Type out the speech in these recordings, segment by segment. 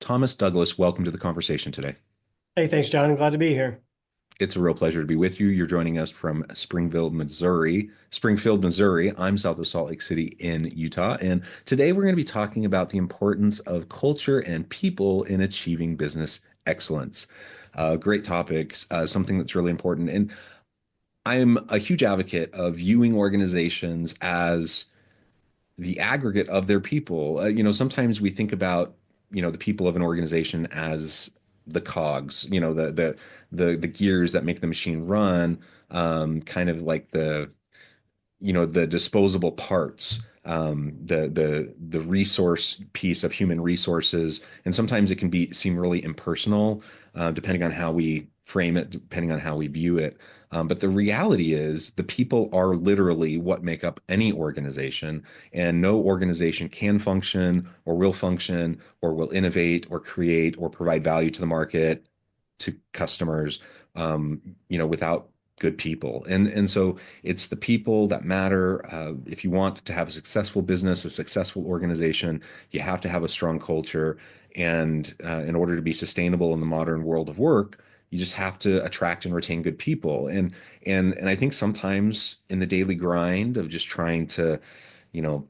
Thomas Douglas, welcome to the conversation today. Hey, thanks, John. I'm glad to be here. It's a real pleasure to be with you. You're joining us from Springfield, Missouri. I'm south of Salt Lake City in Utah. And today we're going to be talking about the importance of culture and people in achieving business excellence. Great topic, something that's really important. And I'm a huge advocate of viewing organizations as the aggregate of their people. Sometimes we think about, the people of an organization as the cogs, the gears that make the machine run, kind of like the disposable parts, the resource piece of human resources, and sometimes it can be seem really impersonal, depending on how we frame it, depending on how we view it. But the reality is, the people are literally what make up any organization, and no organization can function, or will innovate, or create, or provide value to the market, to customers, without good people. And so it's the people that matter. If you want to have a successful business, a successful organization, you have to have a strong culture. And in order to be sustainable in the modern world of work, you just have to attract and retain good people. And I think sometimes in the daily grind of just trying to, you know,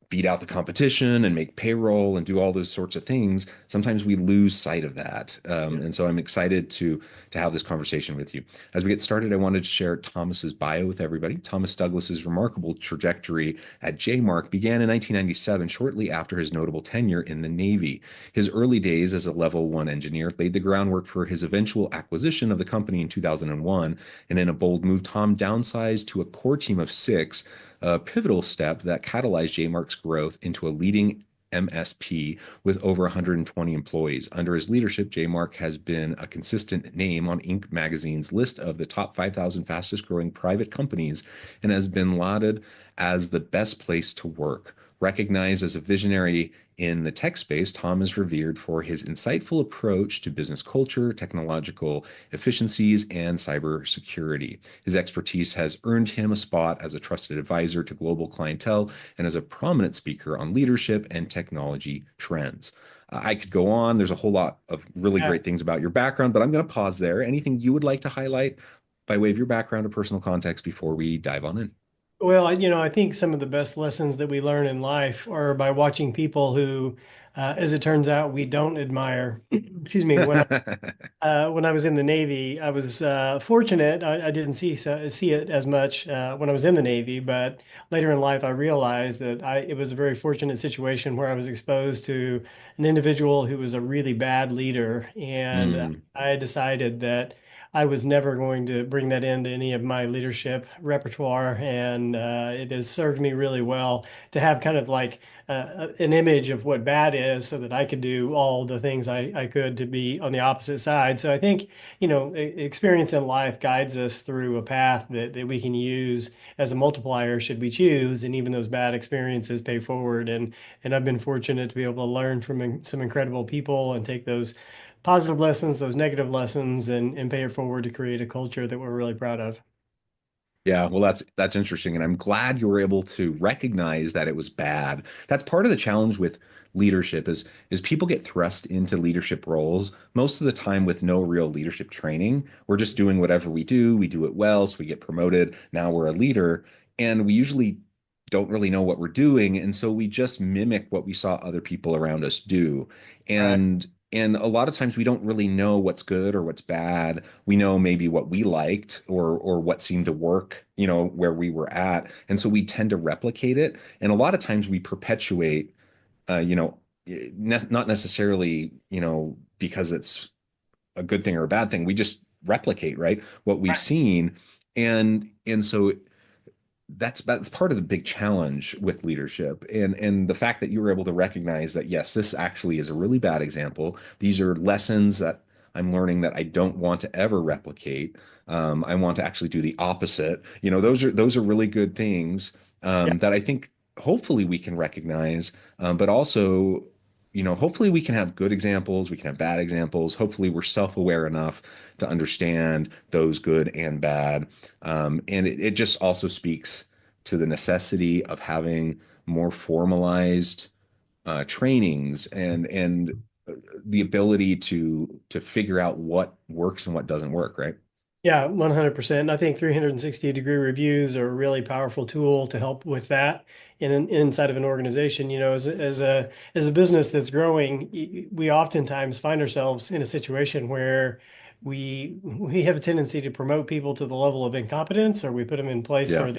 beat out the competition and make payroll and do all those sorts of things, sometimes we lose sight of that. Yeah. And so I'm excited to have this conversation with you. As we get started, I wanted to share Thomas's bio with everybody. Thomas Douglas's remarkable trajectory at JMARK began in 1997, shortly after his notable tenure in the Navy. His early days as a level one engineer laid the groundwork for his eventual acquisition of the company in 2001. And in a bold move, Tom downsized to a core team of six, a pivotal step that catalyzed JMark's growth into a leading MSP with over 120 employees. Under his leadership, JMark has been a consistent name on Inc. magazine's list of the top 5,000 fastest growing private companies, and has been lauded as the best place to work. Recognized as a visionary in the tech space, Tom is revered for his insightful approach to business culture, technological efficiencies, and cybersecurity. His expertise has earned him a spot as a trusted advisor to global clientele and as a prominent speaker on leadership and technology trends. I could go on. There's a whole lot of really Yeah. great things about your background, but I'm going to pause there. Anything you would like to highlight by way of your background or personal context before we dive on in? Well, I think some of the best lessons that we learn in life are by watching people who, as it turns out, we don't admire. Excuse me. When I was in the Navy, I was fortunate. I didn't see it as much when I was in the Navy, but later in life, I realized that it was a very fortunate situation where I was exposed to an individual who was a really bad leader, and Mm, I decided that I was never going to bring that into any of my leadership repertoire, and it has served me really well to have kind of like an image of what bad is so that I could do all the things I could to be on the opposite side. So I think, experience in life guides us through a path that we can use as a multiplier should we choose, and even those bad experiences pay forward. And I've been fortunate to be able to learn from some incredible people and take those positive lessons, those negative lessons, and pay it forward to create a culture that we're really proud of. yeah, well, that's interesting, and I'm glad you were able to recognize that it was bad. That's part of the challenge with leadership is people get thrust into leadership roles most of the time with no real leadership training. We're just doing whatever we do it well, so we get promoted. Now we're a leader, and we usually don't really know what we're doing, and so we just mimic what we saw other people around us do. Right. And a lot of times we don't really know what's good or what's bad. We know maybe what we liked or what seemed to work, where we were at. And so we tend to replicate it. And a lot of times we perpetuate, uh, you know, not necessarily, because it's a good thing or a bad thing. We just replicate, right? What we've Right. seen. And so that's part of the big challenge with leadership, and the fact that you were able to recognize that, yes, this actually is a really bad example. These are lessons that I'm learning that I don't want to ever replicate. I want to actually do the opposite. Those are really good things, Yeah. that I think hopefully we can recognize, but also, hopefully we can have good examples, we can have bad examples. Hopefully we're self-aware enough to understand those good and bad. And it just also speaks to the necessity of having more formalized trainings and the ability to figure out what works and what doesn't work, right? Yeah, 100%. I think 360-degree reviews are a really powerful tool to help with that inside of an organization. You know, as a business that's growing, we oftentimes find ourselves in a situation where we have a tendency to promote people to the level of incompetence, or we put them in place Yeah. where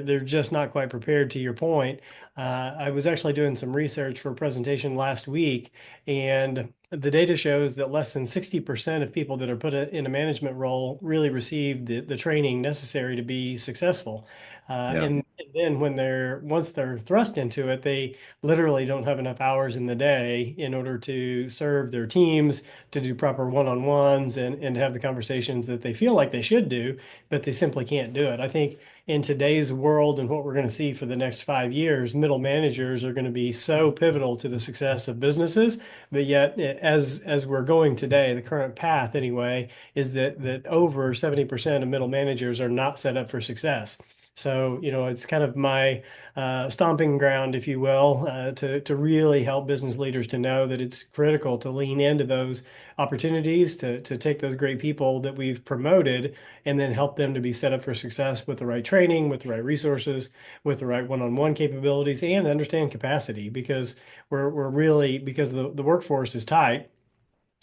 they're just not quite prepared, to your point. I was actually doing some research for a presentation last week, and the data shows that less than 60% of people that are put in a management role really receive the training necessary to be successful. Yeah. And then once they're thrust into it, they literally don't have enough hours in the day in order to serve their teams, to do proper one-on-ones, and have the conversations that they feel like they should do, but they simply can't do it. I think in today's world and what we're going to see for the next 5 years, middle managers are going to be so pivotal to the success of businesses. But yet, as we're going today, the current path anyway is that over 70% of middle managers are not set up for success. So, you know, it's kind of my stomping ground, if you will, to really help business leaders to know that it's critical to lean into those opportunities, to take those great people that we've promoted and then help them to be set up for success with the right training, with the right resources, with the right one-on-one capabilities, and understand capacity, because we're really, because the workforce is tight,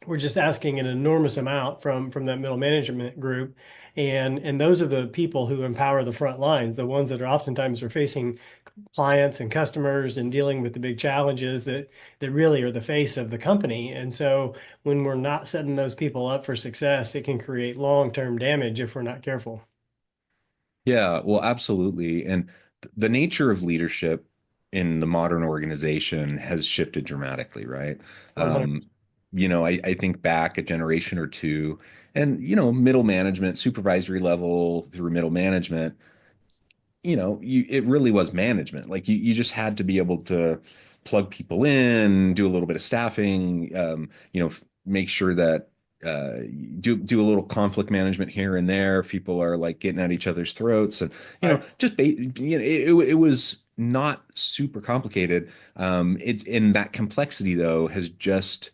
we're just asking an enormous amount from that middle management group. And those are the people who empower the front lines, the ones that are oftentimes are facing clients and customers and dealing with the big challenges that really are the face of the company. And so when we're not setting those people up for success, it can create long-term damage if we're not careful. Yeah, well, absolutely. And the nature of leadership in the modern organization has shifted dramatically, right? 100. Um, I think back a generation or two, and, middle management, supervisory level through middle management, it really was management. Like you just had to be able to plug people in, do a little bit of staffing, make sure that do a little conflict management here and there. If people are like getting at each other's throats, and Right. it was not super complicated. It's in that complexity though has just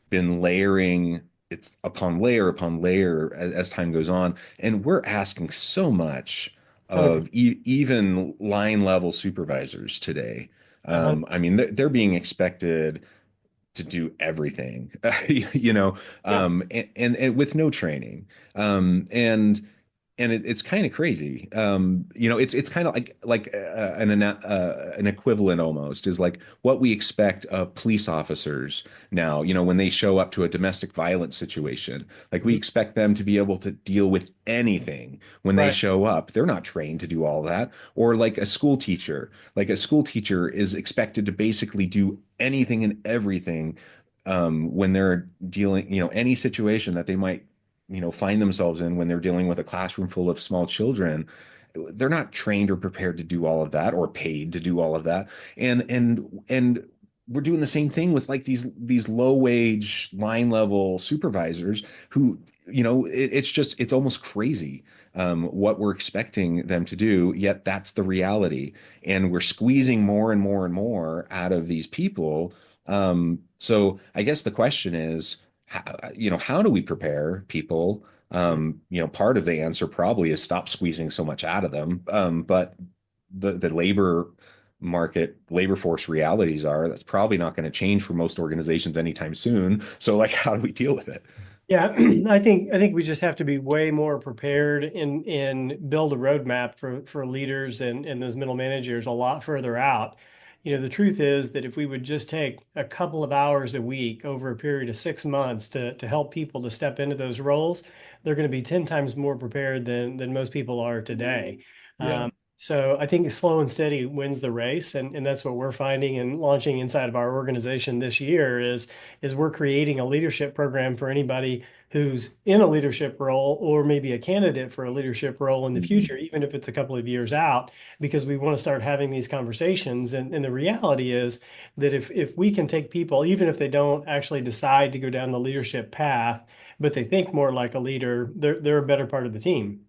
been layering it's upon layer as time goes on, and we're asking so much 100%. of even line level supervisors today. 100. I mean, they're being expected to do everything, you know, Yeah. and with no training. And it's kind of crazy. It's kind of like an equivalent almost is like what we expect of police officers now. When they show up to a domestic violence situation, like we Mhm. expect them to be able to deal with anything when they Right. show up. They're not trained to do all that. Or like a school teacher is expected to basically do anything and everything when they're dealing, any situation that they might find themselves in when they're dealing with a classroom full of small children. They're not trained or prepared to do all of that or paid to do all of that. And we're doing the same thing with like these low wage line level supervisors who, it's almost crazy what we're expecting them to do, yet that's the reality. And we're squeezing more and more and more out of these people. So I guess the question is, how do we prepare people? Part of the answer probably is stop squeezing so much out of them. But the labor force realities are that's probably not going to change for most organizations anytime soon. So like, how do we deal with it? Yeah, I think we just have to be way more prepared and build a roadmap for leaders and those middle managers a lot further out. You know, the truth is that if we would just take a couple of hours a week over a period of 6 months to help people to step into those roles, they're going to be 10 times more prepared than most people are today. Yeah. So I think slow and steady wins the race, and that's what we're finding and launching inside of our organization this year is we're creating a leadership program for anybody who's in a leadership role or maybe a candidate for a leadership role in the Mhm. future, even if it's a couple of years out, because we want to start having these conversations. And the reality is that if we can take people, even if they don't actually decide to go down the leadership path, but they think more like a leader, they're a better part of the team.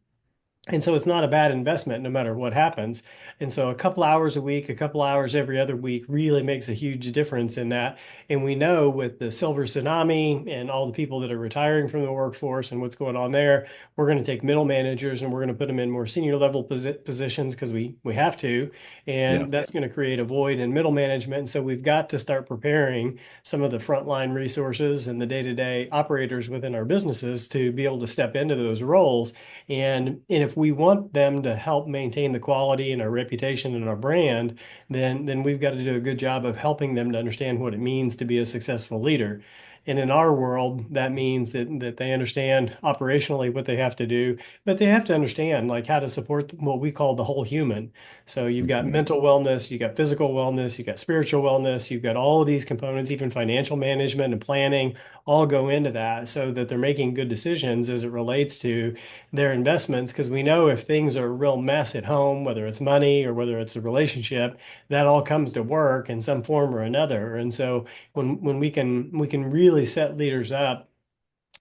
And so it's not a bad investment no matter what happens. And so a couple hours a week, a couple hours every other week really makes a huge difference in that. And we know with the silver tsunami and all the people that are retiring from the workforce and what's going on there, we're going to take middle managers and we're going to put them in more senior level positions because we have to. Yeah. And that's going to create a void in middle management. And so we've got to start preparing some of the frontline resources and the day-to-day operators within our businesses to be able to step into those roles and if we want them to help maintain the quality and our reputation and our brand, then we've got to do a good job of helping them to understand what it means to be a successful leader. And in our world, that means that they understand operationally what they have to do, but they have to understand like how to support what we call the whole human. So you've got Mhm. mental wellness, you've got physical wellness, you've got spiritual wellness, you've got all of these components, even financial management and planning all go into that so that they're making good decisions as it relates to their investments. Because we know if things are a real mess at home, whether it's money or whether it's a relationship, that all comes to work in some form or another. And so when we can really set leaders up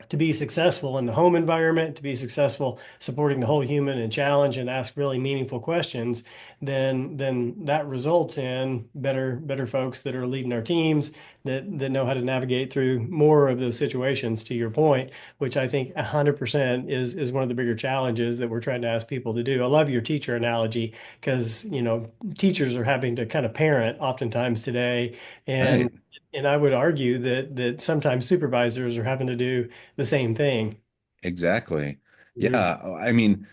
to be successful in the home environment, to be successful supporting the whole human and challenge and ask really meaningful questions, then that results in better folks that are leading our teams that know how to navigate through more of those situations, to your point, which I think 100% is one of the bigger challenges that we're trying to ask people to do. I love your teacher analogy because, teachers are having to kind of parent oftentimes today, and Right. and I would argue that sometimes supervisors are having to do the same thing. Exactly. Mhm. Yeah. I mean,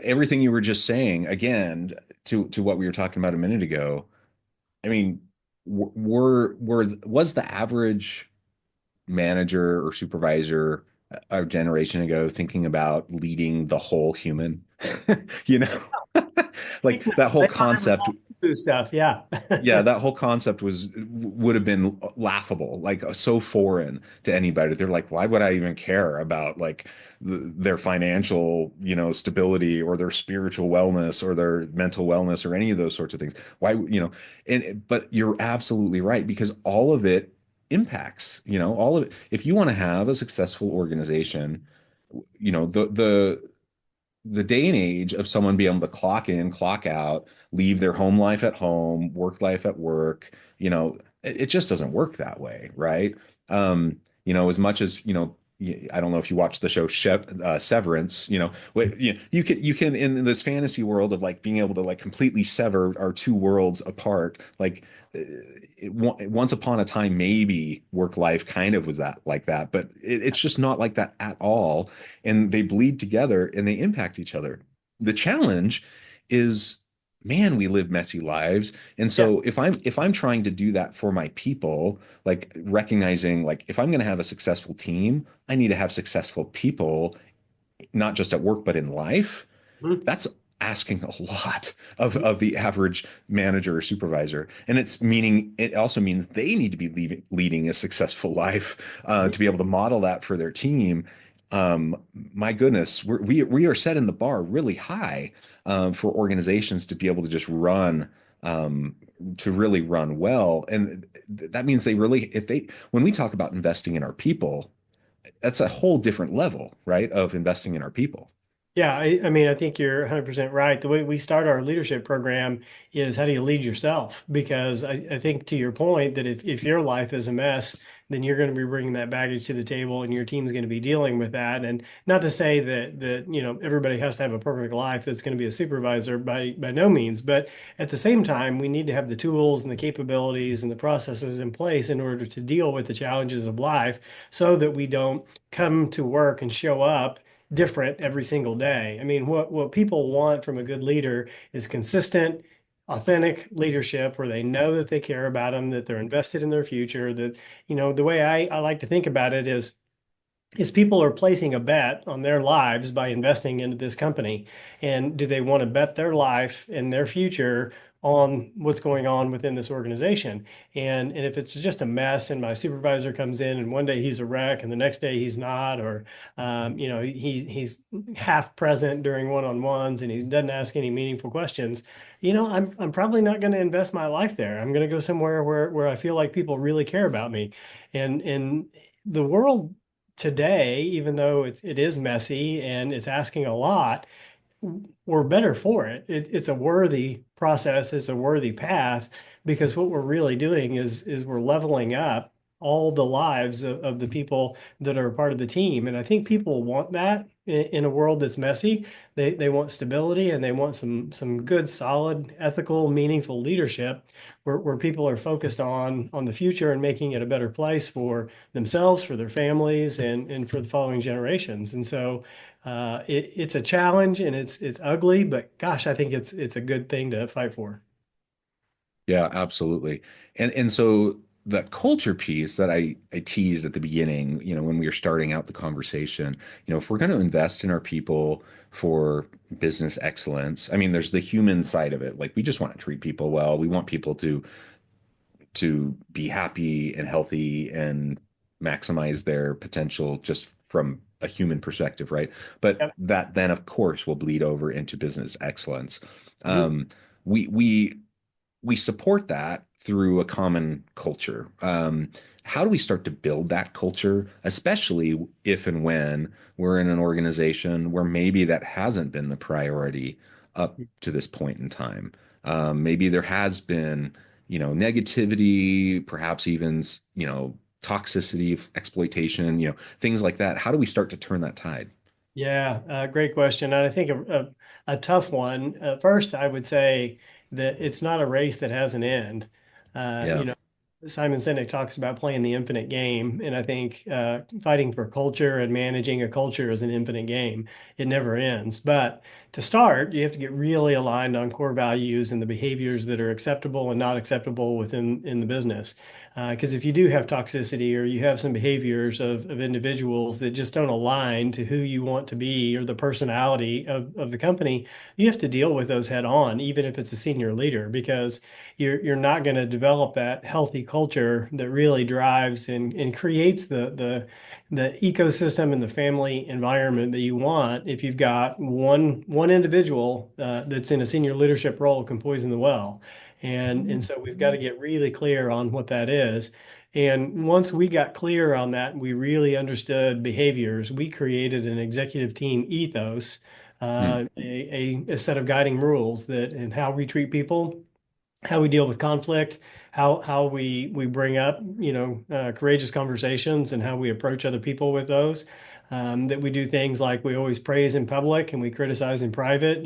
everything you were just saying, again, to what we were talking about a minute ago. I mean, was the average manager or supervisor a generation ago thinking about leading the whole human? You know, like that whole They thought it was concept. all food stuff. Yeah. Yeah, that whole concept would have been laughable, like so foreign to anybody. They're like, why would I even care about like their financial, stability or their spiritual wellness or their mental wellness or any of those sorts of things? Why, but you're absolutely right because all of it impacts, all of it. If you want to have a successful organization, the day and age of someone being able to clock in, clock out, leave their home life at home, work life at work, it just doesn't work that way, right? As much as, I don't know if you watch the show Severance, you can in this fantasy world of like being able to like completely sever our two worlds apart, like once upon a time, maybe work life kind of was that like that, but it's just not like that at all. And they bleed together and they impact each other. The challenge is, man, we live messy lives. And Yeah. so if I'm trying to do that for my people, like recognizing like if I'm going to have a successful team, I need to have successful people, not just at work, but in life. Mhm. That's asking a lot of the average manager or supervisor. And it also means they need to be leading a successful life to be able to model that for their team. My goodness, we are setting the bar really high for organizations to be able to just um, to really run well. And that means when we talk about investing in our people, that's a whole different level, right? Of investing in our people. Yeah, I mean, I think you're 100% right. The way we start our leadership program is how do you lead yourself? Because I think to your point that if your life is a mess, then you're going to be bringing that baggage to the table and your team's going to be dealing with that. And not to say that everybody has to have a perfect life that's going to be a supervisor by no means, but at the same time, we need to have the tools and the capabilities and the processes in place in order to deal with the challenges of life so that we don't come to work and show up different every single day. I mean, what people want from a good leader is consistent, authentic leadership where they know that they care about them, that they're invested in their future, that, the way I like to think about it is people are placing a bet on their lives by investing into this company. And do they want to bet their life and their future on what's going on within this organization? And if it's just a mess and my supervisor comes in and one day he's a wreck and the next day he's not, or he's half present during one-on-ones and he doesn't ask any meaningful questions, I'm probably not going to invest my life there. I'm going to go somewhere where I feel like people really care about me. And the world today, even though it is messy and it's asking a lot, we're better for it. It's a worthy process. It's a worthy path because what we're really doing is we're leveling up all the lives of the people that are a part of the team. And I think people want that in a world that's messy. They want stability and they want some good, solid, ethical, meaningful leadership where people are focused on the future and making it a better place for themselves, for their families, and for the following generations. And so it's a challenge and it's ugly, but gosh, I think it's a good thing to fight for. Yeah, absolutely. And so the culture piece that I teased at the beginning, when we were starting out the conversation, if we're going to invest in our people for business excellence, I mean, there's the human side of it. Like we just want to treat people well. We want people to be happy and healthy and maximize their potential just from a human perspective, right? But Yep. that then, of course, will bleed over into business excellence. Mhm. Um, we support that through a common culture. How do we start to build that culture, especially if and when we're in an organization where maybe that hasn't been the priority up to this point in time? Maybe there has been, negativity, perhaps even, toxicity, exploitation, things like that. How do we start to turn that tide? Yeah, great question. And I think a tough one. First, I would say that it's not a race that has an end. Yeah. Simon Sinek talks about playing the infinite game, and I think fighting for culture and managing a culture is an infinite game. It never ends. But to start, you have to get really aligned on core values and the behaviors that are acceptable and not acceptable within in the business. Because if you do have toxicity or you have some behaviors of individuals that just don't align to who you want to be or the personality of the company, you have to deal with those head on, even if it's a senior leader, because you're not going to develop that healthy culture that really drives and creates the ecosystem and the family environment that you want if you've got one individual that's in a senior leadership role can poison the well. And so we've got to get really clear on what that is. And once we got clear on that, we really understood behaviors. We created an executive team ethos, Hmm. a set of guiding rules that and how we treat people, how we deal with conflict, how we bring up, courageous conversations and how we approach other people with those. That we do things like we always praise in public and we criticize in private,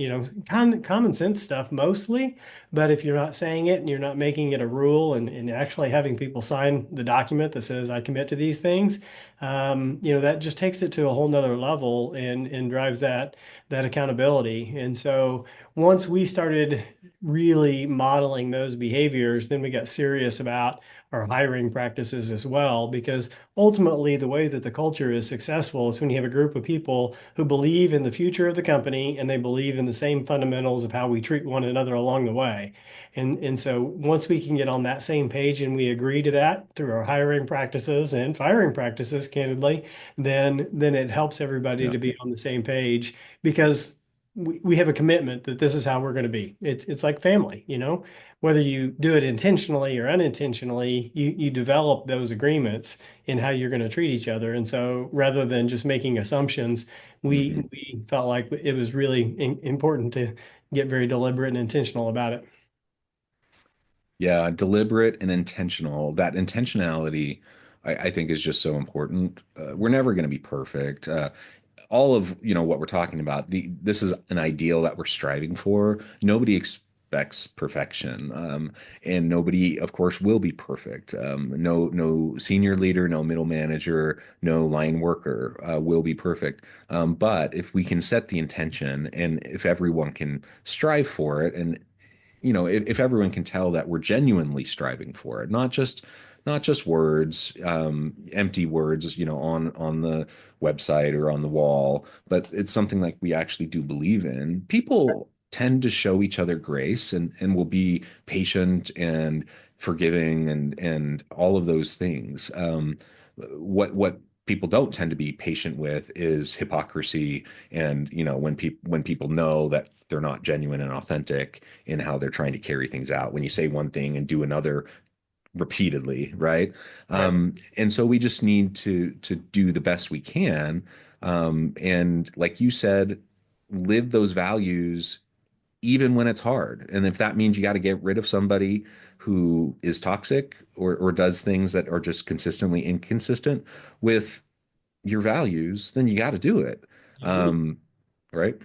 common sense stuff mostly. But if you're not saying it and you're not making it a rule and actually having people sign the document that says I commit to these things, that just takes it to a whole nother level and drives that accountability. And so once we started really modeling those behaviors, then we got serious about our hiring practices as well, because ultimately the way that the culture is successful is when you have a group of people who believe in the future of the company and they believe in the same fundamentals of how we treat one another along the way. And so once we can get on that same page and we agree to that through our hiring practices and firing practices, candidly, then it helps everybody Yeah. to be on the same page because we have a commitment that this is how we're going to be. It's like family, whether you do it intentionally or unintentionally, you develop those agreements in how you're going to treat each other. And so rather than just making assumptions, Mhm. we felt like it was really important to get very deliberate and intentional about it. Yeah, deliberate and intentional. That intentionality, I think, is just so important. We're never going to be perfect. All of what we're talking about, this is an ideal that we're striving for. Nobody expects perfection, and nobody, of course, will be perfect. No senior leader, no middle manager, no line worker will be perfect. But if we can set the intention, and if everyone can strive for it, and if everyone can tell that we're genuinely striving for it, not just words, empty words, on the website or on the wall, but it's something like we actually do believe in. People tend to show each other grace and will be patient and forgiving and all of those things. What people don't tend to be patient with is hypocrisy and when people know that they're not genuine and authentic in how they're trying to carry things out. When you say one thing and do another repeatedly, right? Right. And so we just need to do the best we can. And like you said, live those values even when it's hard. And if that means you got to get rid of somebody who is toxic or does things that are just consistently inconsistent with your values, then you got to do it. You do. Um, right?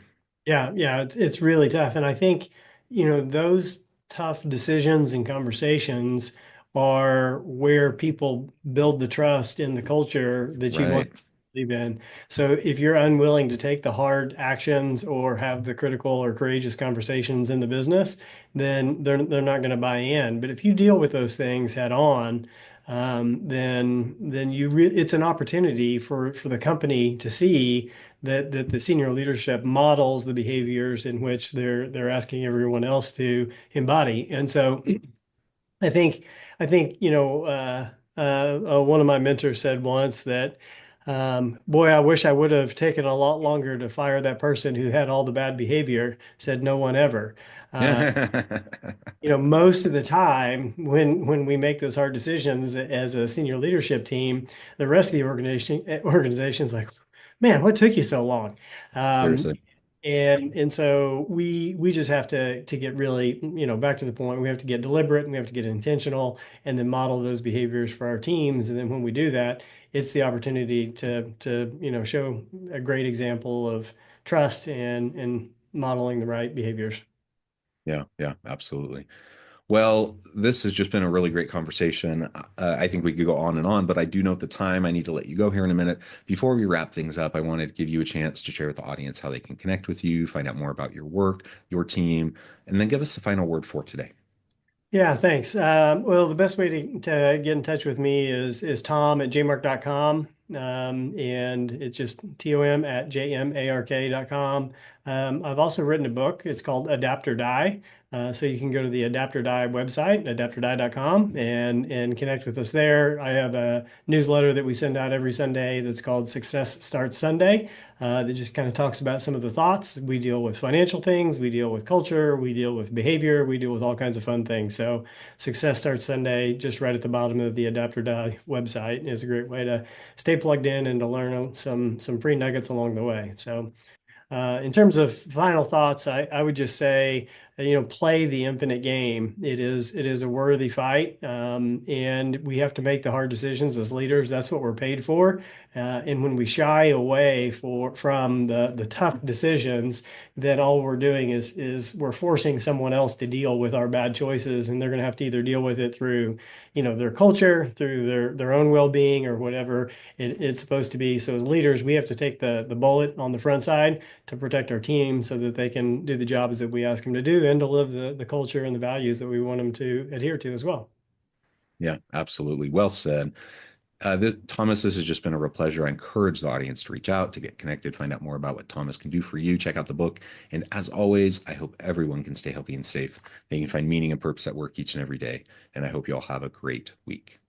Yeah, yeah, it's really tough. And I think, those tough decisions and conversations are where people build the trust in the culture that you want Right. to believe in. So if you're unwilling to take the hard actions or have the critical or courageous conversations in the business, then they're not going to buy in. But if you deal with those things head on, then it's an opportunity for the company to see that the senior leadership models the behaviors in which they're asking everyone else to embody. And so I think one of my mentors said once that, boy, I wish I would have taken a lot longer to fire that person who had all the bad behavior. Said no one ever. Uh, Most of the time when we make those hard decisions as a senior leadership team, the rest of the organization is like, man, what took you so long? Um, Seriously. and so we just have to get really, back to the point, we have to get deliberate and we have to get intentional and then model those behaviors for our teams. And then when we do that, it's the opportunity to show a great example of trust and modeling the right behaviors. Yeah, yeah, absolutely. Well, this has just been a really great conversation. I think we could go on and on, but I do note the time. I need to let you go here in a minute. Before we wrap things up, I wanted to give you a chance to share with the audience how they can connect with you, find out more about your work, your team, and then give us the final word for today. Yeah, thanks. Well, the best way to get in touch with me is Tom at jmark.com. And it's just TOM at JMARK.com. I've also written a book. It's called Adapt or Die. So you can go to the Adapt or Die website, adaptordie.com, and connect with us there. I have a newsletter that we send out every Sunday that's called Success Starts Sunday, that just kind of talks about some of the thoughts. We deal with financial things, we deal with culture, we deal with behavior, we deal with all kinds of fun things. So Success Starts Sunday, just right at the bottom of the Adapt or Die website, is a great way to stay plugged in and to learn some free nuggets along the way. So in terms of final thoughts, I would just say, play the infinite game. It is a worthy fight, and we have to make the hard decisions as leaders. That's what we're paid for. And when we shy away from the tough decisions, then all we're doing is we're forcing someone else to deal with our bad choices, and they're going to have to either deal with it through, their culture, through their own well-being, or whatever it's supposed to be. So as leaders, we have to take the bullet on the front side to protect our team so that they can do the jobs that we ask them to do and to live the culture and the values that we want them to adhere to as well. Yeah, absolutely. Well said. Thomas, this has just been a real pleasure. I encourage the audience to reach out, to get connected, find out more about what Thomas can do for you. Check out the book. And as always, I hope everyone can stay healthy and safe. They can find meaning and purpose at work each and every day. And I hope you all have a great week.